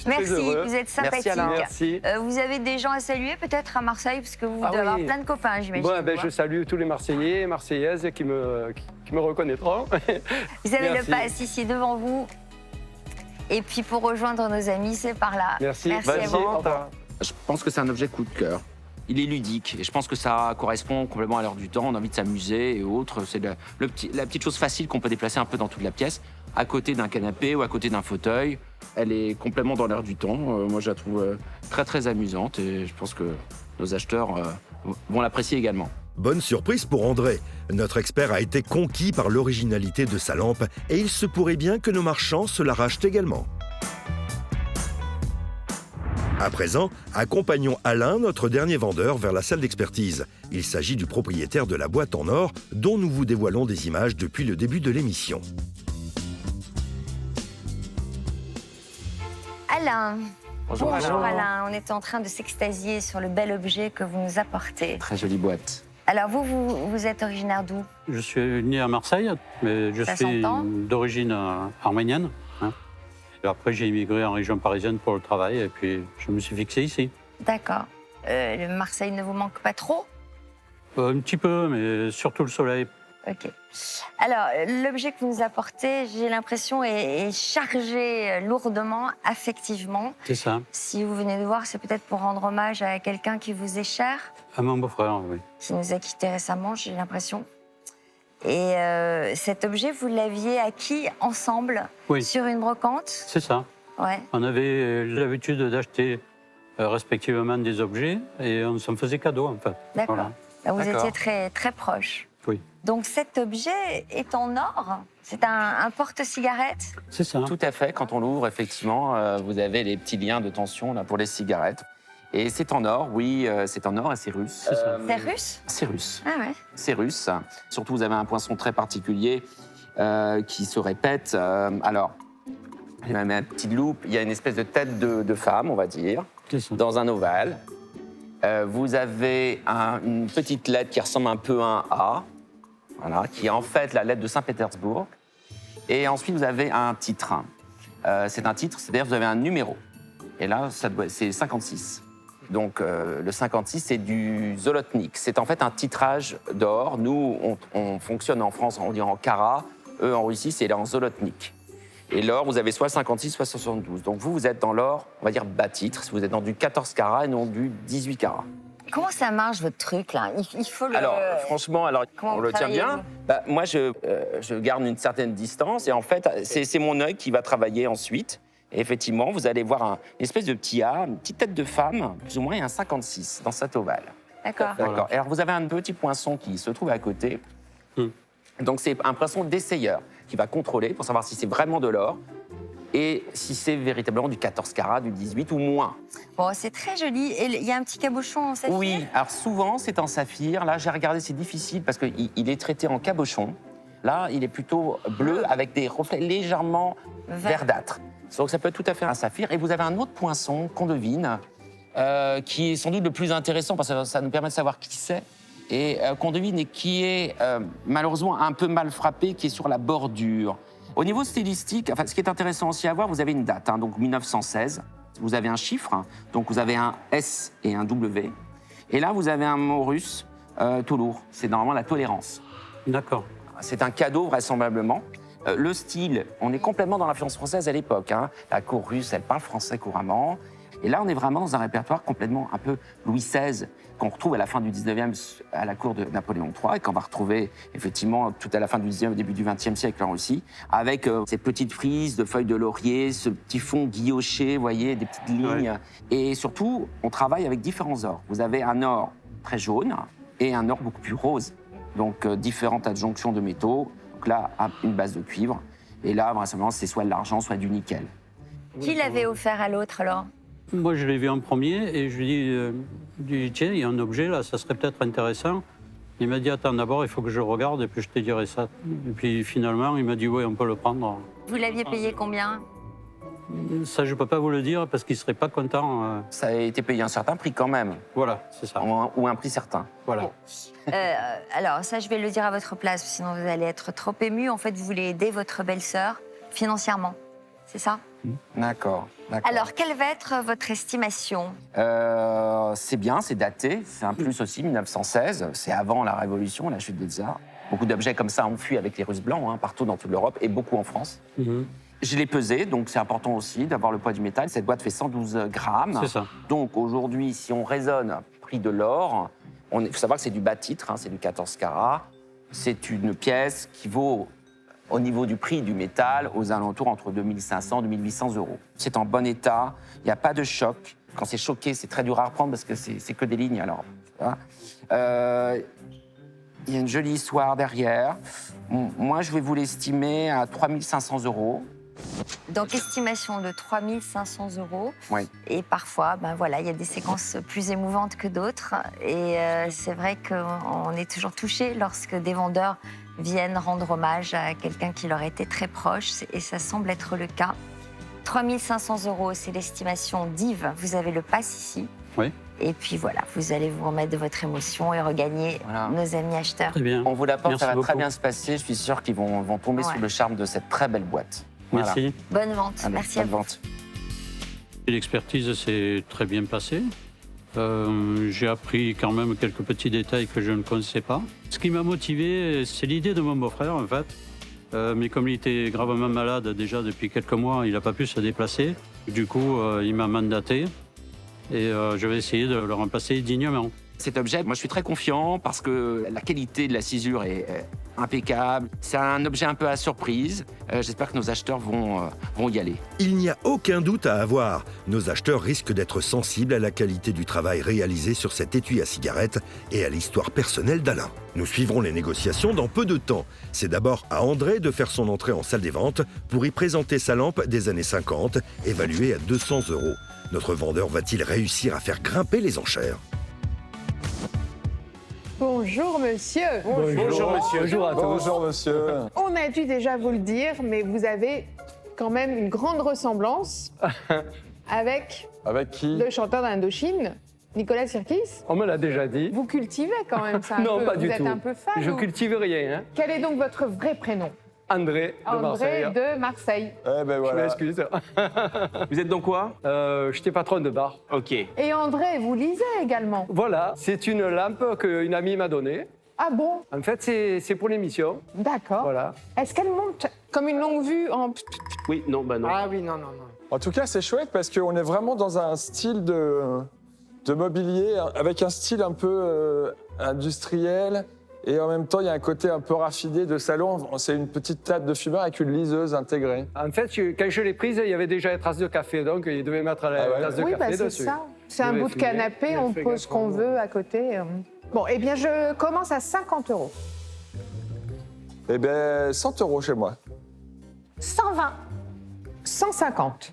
Merci, heureux. vous êtes sympathique. Merci, Alain. Merci. Vous avez des gens à saluer peut-être à Marseille, parce que vous Ah devez avoir oui. plein de copains, j'imagine. Bon, ben, vous, je hein. salue tous les Marseillais et Marseillaises qui me reconnaîtront. Vous avez Merci. le pass ici devant vous. Et puis pour rejoindre nos amis, c'est par là. Merci. Merci Bonne à journée. vous. Au revoir. Je pense que c'est un objet coup de cœur. Il est ludique et je pense que ça correspond complètement à l'heure du temps. On a envie de s'amuser et autres. C'est la petite chose facile qu'on peut déplacer un peu dans toute la pièce, à côté d'un canapé ou à côté d'un fauteuil. Elle est complètement dans l'air du temps. Moi, je la trouve très, très amusante et je pense que nos acheteurs vont l'apprécier également. Bonne surprise pour André. Notre expert a été conquis par l'originalité de sa lampe et il se pourrait bien que nos marchands se la rachètent également. À présent, accompagnons Alain, notre dernier vendeur, vers la salle d'expertise. Il s'agit du propriétaire de la boîte en or dont nous vous dévoilons des images depuis le début de l'émission. Alain. Bonjour, Alain. On est en train de s'extasier sur le bel objet que vous nous apportez. Très jolie boîte. Alors vous êtes originaire d'où? Je suis né à Marseille, mais je Ça suis s'entend d'origine arménienne. Hein. Et après, j'ai immigré en région parisienne pour le travail et puis je me suis fixé ici. D'accord. Le Marseille ne vous manque pas trop? Un petit peu, mais surtout le soleil. Ok. Alors, l'objet que vous nous apportez, j'ai l'impression, est chargé lourdement, affectivement. C'est ça. Si vous venez de voir, c'est peut-être pour rendre hommage à quelqu'un qui vous est cher, À mon beau-frère, oui. qui nous a quittés récemment, j'ai l'impression. Et cet objet, vous l'aviez acquis ensemble Oui. sur une brocante? C'est ça. Ouais. On avait l'habitude d'acheter respectivement des objets et on s'en faisait cadeau, en fait. D'accord. Voilà. Vous D'accord. étiez très, très proches. Oui. Donc cet objet est en or? C'est un porte-cigarette? C'est ça. Tout à fait. Quand on l'ouvre, effectivement, vous avez les petits liens de tension là, pour les cigarettes. Et c'est en or, oui, c'est en or et c'est russe. C'est ça. C'est russe? C'est russe. Ah ouais. C'est russe. Surtout, vous avez un poinçon très particulier qui se répète. Alors, j'ai même une petite loupe. Il y a une espèce de tête de femme, on va dire, C'est ça. dans un ovale. Vous avez une petite lettre qui ressemble un peu à un A, voilà, qui est en fait la lettre de Saint-Pétersbourg. Et ensuite, vous avez un titre. C'est un titre, c'est-à-dire vous avez un numéro. Et là, c'est 56. Donc, le 56, c'est du zolotnik. C'est en fait un titrage d'or. Nous, on fonctionne en France, on dit en carat. Eux, en Russie, c'est en zolotnik. Et l'or, vous avez soit 56, soit 72. Donc, vous êtes dans l'or, on va dire bas titre. Vous êtes dans du 14 carats et non du 18 carats. Comment ça marche votre truc là? Il faut le. Alors, franchement, Comment on vous le tient travaillez, bien. vous Moi, je garde une certaine distance et en fait, c'est mon œil qui va travailler ensuite. Et effectivement, vous allez voir une espèce de petit A, une petite tête de femme, plus ou moins, et un 56 dans cet ovale. D'accord. D'accord. Et alors, vous avez un petit poinçon qui se trouve à côté. Donc, c'est un poinçon d'essayeur qui va contrôler pour savoir si c'est vraiment de l'or et si c'est véritablement du 14 carats, du 18 ou moins. Bon, c'est très joli. Et il y a un petit cabochon en saphir? Oui, alors souvent, c'est en saphir. Là, j'ai regardé, c'est difficile parce qu'il est traité en cabochon. Là, il est plutôt bleu avec des reflets légèrement verdâtres. Donc, ça peut être tout à fait un saphir. Et vous avez un autre poinçon qu'on devine, qui est sans doute le plus intéressant parce que ça nous permet de savoir qui c'est. Et qu'on devine et qui est malheureusement un peu mal frappé, qui est sur la bordure. Au niveau stylistique, ce qui est intéressant aussi à voir, vous avez une date, donc 1916. Vous avez un chiffre, donc vous avez un S et un W. Et là, vous avez un mot russe, tout lourd. C'est normalement la tolérance. D'accord. C'est un cadeau, vraisemblablement. Le style, on est complètement dans l'influence française à l'époque. La cour russe, elle parle français couramment. Et là, on est vraiment dans un répertoire complètement un peu Louis XVI, qu'on retrouve à la fin du 19e à la cour de Napoléon III, et qu'on va retrouver effectivement tout à la fin du 19e, début du 20e siècle en Russie, avec ces petites frises de feuilles de laurier, ce petit fond guilloché, vous voyez, des petites lignes. Ouais. Et surtout, on travaille avec différents ors. Vous avez un or très jaune et un or beaucoup plus rose. Donc, différentes adjonctions de métaux. Donc là, une base de cuivre. Et là, vraisemblablement, c'est soit de l'argent, soit du nickel. Qui l'avait offert à l'autre alors? Moi, je l'ai vu en premier et je lui dis tiens, il y a un objet là, ça serait peut-être intéressant. Il m'a dit attends, d'abord, il faut que je regarde et puis je te dirai ça. Et puis finalement, il m'a dit oui, on peut le prendre. Vous l'aviez payé combien? Ça, je ne peux pas vous le dire parce qu'il ne serait pas content. Ça a été payé un certain prix quand même. Voilà, c'est ça. Ou un prix certain. Voilà. Alors, ça, je vais le dire à votre place, sinon vous allez être trop ému. En fait, vous voulez aider votre belle-sœur financièrement, c'est ça? D'accord. Alors, quelle va être votre estimation? C'est bien, c'est daté. C'est un plus aussi, 1916. C'est avant la Révolution, la chute des tsars. Beaucoup d'objets comme ça ont fui avec les Russes blancs, partout dans toute l'Europe, et beaucoup en France. Je l'ai pesé, donc c'est important aussi d'avoir le poids du métal. Cette boîte fait 112 grammes. C'est ça. Donc aujourd'hui, si on raisonne prix de l'or, il faut savoir que c'est du bas titre, c'est du 14 carats. C'est une pièce qui vaut, au niveau du prix du métal, aux alentours entre 2500 et 2800 euros. C'est en bon état, il n'y a pas de choc. Quand c'est choqué, c'est très dur à reprendre parce que c'est que des lignes. Alors, il y a une jolie histoire derrière. Moi, je vais vous l'estimer à 3500 euros. Donc, estimation de 3500 euros. Oui. Et parfois, voilà, il y a des séquences plus émouvantes que d'autres. Et c'est vrai qu'on est toujours touché lorsque des vendeurs viennent rendre hommage à quelqu'un qui leur était très proche. Et ça semble être le cas. 3500 euros, c'est l'estimation d'Yves. Vous avez le pass ici. Oui. Et puis voilà, vous allez vous remettre de votre émotion et regagner nos amis acheteurs. Très bien. On vous l'apporte, Merci ça va beaucoup. très bien se passer. Je suis sûr qu'ils vont tomber sous le charme de cette très belle boîte. Merci. Bonne vente. Allez, merci à bonne vous. vente. L'expertise s'est très bien passée. J'ai appris quand même quelques petits détails que je ne connaissais pas. Ce qui m'a motivé, c'est l'idée de mon beau-frère, en fait. Mais comme il était gravement malade déjà depuis quelques mois, il n'a pas pu se déplacer. Du coup, il m'a mandaté et je vais essayer de le remplacer dignement. Cet objet, moi je suis très confiant parce que la qualité de la cisure est impeccable. C'est un objet un peu à surprise. J'espère que nos acheteurs vont y aller. Il n'y a aucun doute à avoir. Nos acheteurs risquent d'être sensibles à la qualité du travail réalisé sur cet étui à cigarette et à l'histoire personnelle d'Alain. Nous suivrons les négociations dans peu de temps. C'est d'abord à André de faire son entrée en salle des ventes pour y présenter sa lampe des années 50, évaluée à 200 €. Notre vendeur va-t-il réussir à faire grimper les enchères ? Bonjour monsieur. Bonjour monsieur. Bonjour à tous. Bonjour monsieur. On a dû déjà vous le dire, mais vous avez quand même une grande ressemblance avec qui le chanteur d'Indochine, Nicolas Sirkis. On me l'a déjà dit. Vous cultivez quand même ça un Non, peu. pas du tout. Vous êtes un peu fan. Je ou... cultive rien. Quel est donc votre vrai prénom? André de Marseille. André de Marseille. Eh ben Je voilà. m'excuse. Vous êtes dans quoi? J'étais patron de bar. Ok. Et André, vous lisez également? Voilà, c'est une lampe qu'une amie m'a donnée. Ah bon? En fait, c'est pour l'émission. D'accord. Voilà. Est-ce qu'elle monte comme une longue vue en... Oui, non, bah non. Ah oui, non. En tout cas, c'est chouette parce qu'on est vraiment dans un style de mobilier avec un style un peu industriel. Et en même temps, il y a un côté un peu raffiné de salon. C'est une petite table de fumeur avec une liseuse intégrée. En fait, quand je l'ai prise, il y avait déjà une trace de café, donc il devait mettre la tasse de oui, café c'est dessus. ça. C'est un bout de canapé, on pose ce qu'on veut à côté. Bon, eh bien, je commence à 50 €. Eh bien, 100 € chez moi. 120, 150.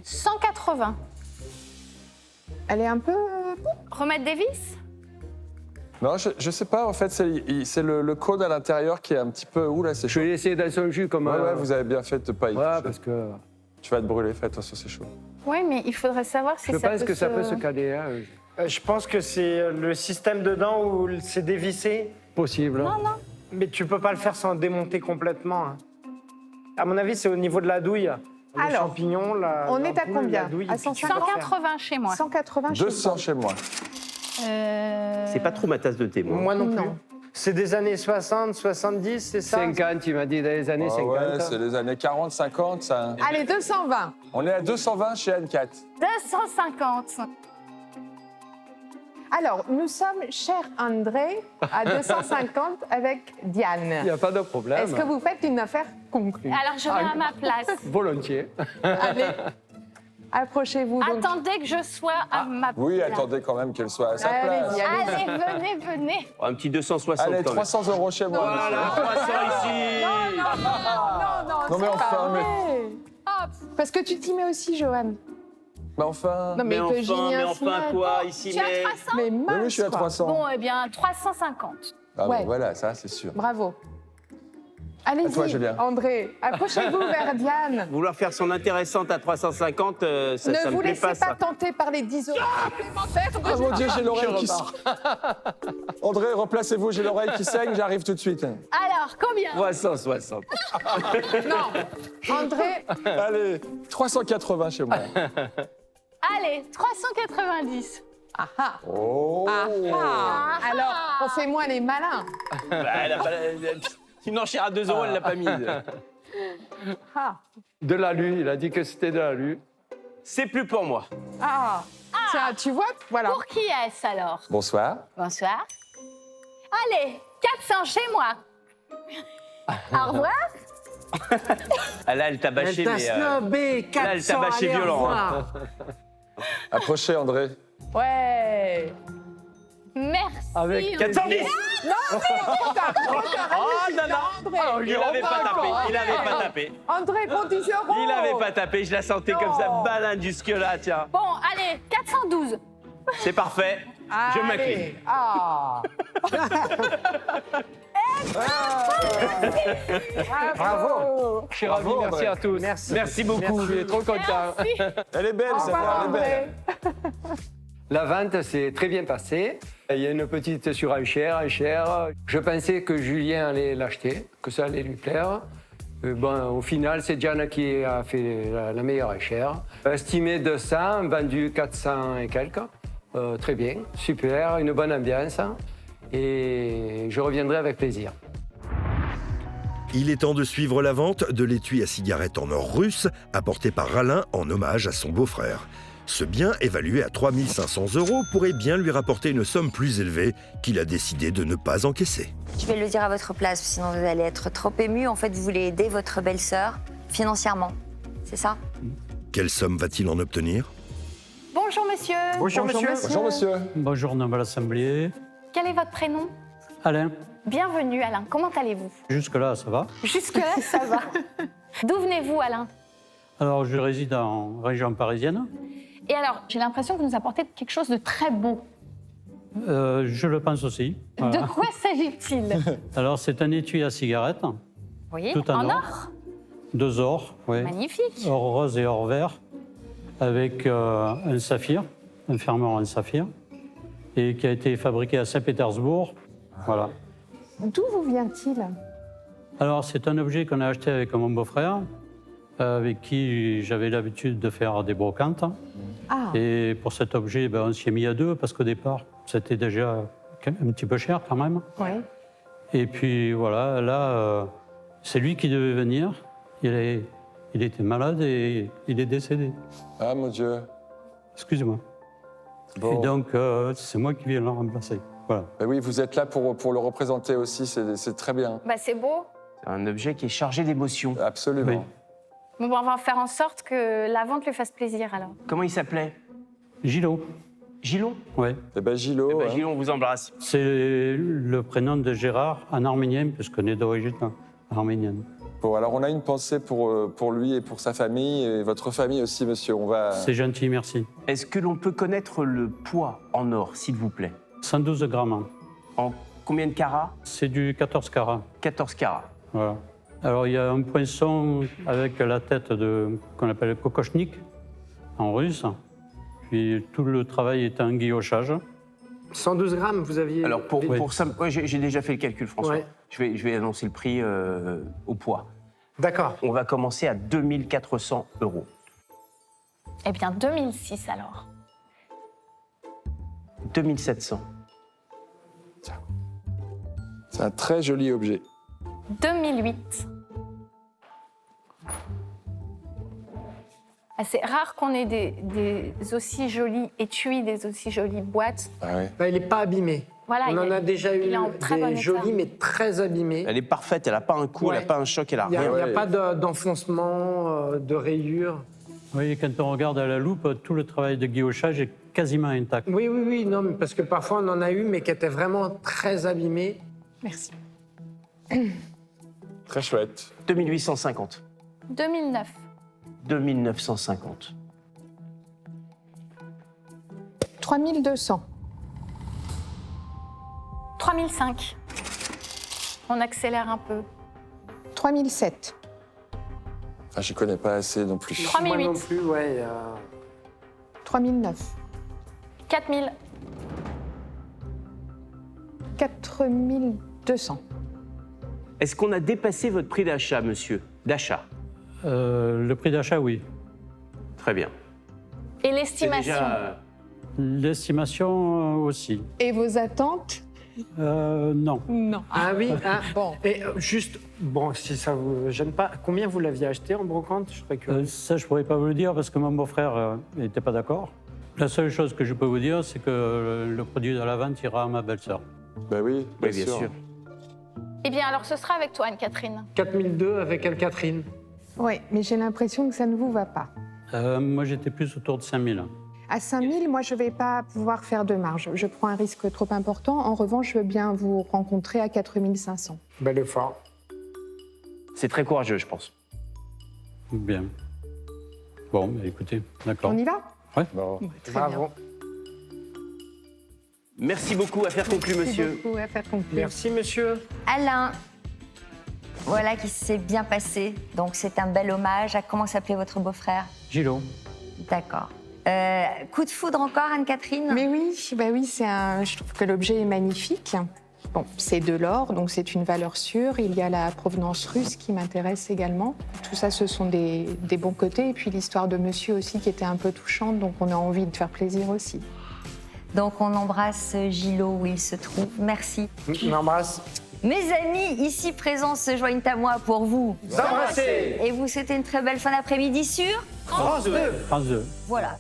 180. Elle est un peu... Remettre des vis? Non, je sais pas, en fait, c'est le cône à l'intérieur qui est un petit peu... Ouh là, c'est chaud. Je vais laisser dans son jus comme... Ouais, vous avez bien fait de pas y toucher. parce que... Tu vas te brûler, fais attention, c'est chaud. Oui, mais il faudrait savoir si Je ça peut pense que ça peut se caler. Hein. Je pense que c'est le système dedans où c'est dévissé. Possible. Non, non. Mais tu peux pas le faire sans démonter complètement. Hein. À mon avis, c'est au niveau de la douille. Les Alors, champignons, on la est à boule, combien? la douille, À et puis tu 150? peux faire. 180 chez moi. 180 chez 200 toi. chez moi. C'est pas trop ma tasse de thé, moi. Moi non plus. Non. C'est des années 60, 70, c'est ça? 50, il m'a dit dans les années 50. Ouais, c'est les années 40, 50, ça. Allez, 220. On est à 220 chez Anne-Cat. 250. Alors, nous sommes, cher André, à 250 avec Il Diane. n'y a pas de problème. Est-ce que vous faites une affaire conclue? Alors, je vais à ma place. Volontiers. Allez, approchez-vous. donc. Attendez que je sois à ma place. Oui, attendez quand même qu'elle soit à sa Allez-y, place. allez-y. Allez, venez. Oh, un petit 260 Allez, quand même. 300 € chez moi. Voilà, 300 ici. Non, Non, mais c'est pas enfin, mais- vrai. Parce que tu t'y mets aussi, Johan. Mais enfin... Non, mais, il peut gêner un enfin smile. quoi, ici, Tu as mais... 300? Mais Oui, mince, oui, je suis à quoi. 300. Bon, eh bien, 350. Ah, Ouais. mais voilà, ça, c'est sûr. Bravo. À toi, Allez-y, Julien. André, approchez-vous vers Diane. Vouloir faire son intéressante à 350, ça Ne me vous plaît laissez pas, pas ça. tenter par les 10 € supplémentaires. Ah mon Dieu, j'ai l'oreille qui repars. André, replacez-vous, j'ai l'oreille qui saigne, j'arrive tout de suite. Alors, combien? 360. Non, André, Allez, 380 chez moi. Allez, 390. ah ah, Oh ah ah. Alors, on fait moins les malins. Une enchère à 2 €, elle l'a pas mise. Ah, De l'alu, il a dit que c'était de l'alu. C'est plus pour moi. ah. Tiens, tu vois, voilà. Pour qui est-ce alors? Bonsoir. Bonsoir. Allez, 400 chez moi. Au revoir. Ah, là, elle t'a bâché, Elle t'a mais... snobé, 400, là, elle t'a bâché allez, au violent. revoir. Approchez, André. Ouais. Merci. Avec 410. Non, Oh, non, non. André. Il avait pas tapé, il avait pas tapé. André, pour 10 €. Il avait pas tapé, je la sentais comme ça, Non. balade jusque-là, tiens. Bon, allez, 412. C'est parfait, je Allez. m'incline. Ah. Bravo. Je suis ravi, Bravo, merci André. à tous. Merci. beaucoup, je suis trop content. Elle est belle, Au cette revoir, voix, elle est André. belle. La vente s'est très bien passée. Il y a une petite surenchère. Je pensais que Julien allait l'acheter, que ça allait lui plaire. Bon, au final, c'est Diane qui a fait la meilleure enchère. Estimé 200, vendu 400 et quelques. Très bien, super, une bonne ambiance. Et je reviendrai avec plaisir. Il est temps de suivre la vente de l'étui à cigarette en or russe apporté par Alain en hommage à son beau-frère. Ce bien, évalué à 3 500 € pourrait bien lui rapporter une somme plus élevée qu'il a décidé de ne pas encaisser. Je vais le dire à votre place, sinon vous allez être trop ému. En fait, vous voulez aider votre belle-sœur financièrement, c'est ça? Quelle somme va-t-il en obtenir? Bonjour, monsieur. Bonjour, monsieur. Bonjour, monsieur. Bonjour, noble assemblée. Quel est votre prénom? Alain, Bienvenue, Alain. Comment allez-vous? jusque-là, ça va? Jusque-là, ça va. D'où venez-vous, Alain? Alors, je réside en région parisienne. Et alors, j'ai l'impression que vous nous apportez quelque chose de très beau. Je le pense aussi. Voilà. De quoi s'agit-il? Alors, c'est un étui à cigarette, Oui, tout en en or. or. 2 ors, oui. Magnifique. Or rose et or vert, avec un saphir, un fermeur en saphir, et qui a été fabriqué à Saint-Pétersbourg. Voilà. D'où vous vient-il? Alors, c'est un objet qu'on a acheté avec mon beau-frère, avec qui j'avais l'habitude de faire des brocantes. Ah. Et pour cet objet, ben, on s'y est mis à deux, parce qu'au départ, c'était déjà un petit peu cher quand même. Oui. Et puis voilà, là, c'est lui qui devait venir. Il était malade et il est décédé. Ah, mon Dieu. Excusez-moi. Et donc, c'est moi qui viens le remplacer. Voilà. Ben oui, vous êtes là pour le représenter aussi, c'est très bien. Bah, c'est beau. C'est un objet qui est chargé d'émotions. Absolument. Oui. Bon, bah, on va faire en sorte que la vente lui fasse plaisir alors. Comment il s'appelait? Gillot. Gillon? Ouais. Eh ben Gillot. Eh ben, hein. Gillon, on vous embrasse. C'est le prénom de Gérard en arménien, puisqu'on est d'origine arménienne. Bon, alors on a une pensée pour lui et pour sa famille, et votre famille aussi, monsieur. On va... C'est gentil, merci. Est-ce que l'on peut connaître le poids en or, s'il vous plaît? 112 grammes. En combien de carats? C'est du 14 carats. 14 carats. Voilà. Alors, il y a un poinçon avec la tête qu'on appelle le kokochnik, en russe. Puis tout le travail est un guillochage. 112 grammes, vous aviez... Alors, pour ça, ouais, j'ai déjà fait le calcul, François. Ouais. Je vais annoncer le prix au poids. D'accord. On va commencer à 2400 €. Eh bien, 2006 alors. 2700. C'est un très joli objet. 2008. Ah, c'est rare qu'on ait des aussi jolis étuis, des aussi jolies boîtes. Ah ouais. Bah, il n'est pas abîmé. Voilà, On en a déjà eu il est en très bon des état. jolis, mais très abîmés. Elle est parfaite, elle n'a pas un coup, elle n'a pas un choc, elle n'a Il n'y rien. a pas d'enfoncement, de rayures. Oui, quand on regarde à la loupe, tout le travail de guillochage est quasiment intact. Oui, non, mais parce que parfois on en a eu, mais qui étaient vraiment très abîmés. Merci. Très chouette. 2850. 2009. 2950. 3200. 3005. On accélère un peu. 3007. Ah, je connais pas assez non plus. 3008. Moi non plus, ouais. 3009. 4000. 4200. Est-ce qu'on a dépassé votre prix d'achat, monsieur? D'achat. Le prix d'achat, oui. Très bien. Et C'est l'estimation? déjà... L'estimation aussi. Et vos attentes? Non. Non. Ah oui, Bon. Et juste, bon, si ça vous gêne pas, combien vous l'aviez acheté en brocante? Je serais curieux. Ça, je pourrais pas vous le dire parce que mon beau-frère n'était pas d'accord. La seule chose que je peux vous dire, c'est que le produit de la vente ira à ma belle-sœur. Ben oui, Oui, bien sûr. Eh bien, alors ce sera avec toi, Anne-Catherine. 4002 avec Anne-Catherine. Oui, mais j'ai l'impression que ça ne vous va pas. Moi, j'étais plus autour de 5000. À 5000, moi, je ne vais pas pouvoir faire de marge. Je prends un risque trop important. En revanche, je veux bien vous rencontrer à 4500. Bel effort. C'est très courageux, je pense. Bien. Bon, bah, écoutez, d'accord. On y va? Ouais. Bon. Bravo. Merci beaucoup. Affaire conclue, monsieur. Merci beaucoup, affaire conclue. Merci, monsieur. Alain, voilà qui s'est bien passé. Donc c'est un bel hommage à comment s'appelait votre beau-frère? Gillot. D'accord. Coup de foudre encore, Anne-Catherine? Mais oui, bah oui, je trouve que l'objet est magnifique. Bon, c'est de l'or, donc c'est une valeur sûre. Il y a la provenance russe qui m'intéresse également. Tout ça, ce sont des bons côtés. Et puis l'histoire de monsieur aussi qui était un peu touchante, donc on a envie de faire plaisir aussi. Donc on embrasse Gillot où il se trouve. Merci. On embrasse. Mes amis ici présents se joignent à moi pour vous Embrasser. et vous souhaiter une très belle fin d'après-midi sur France 2. France 2. Voilà.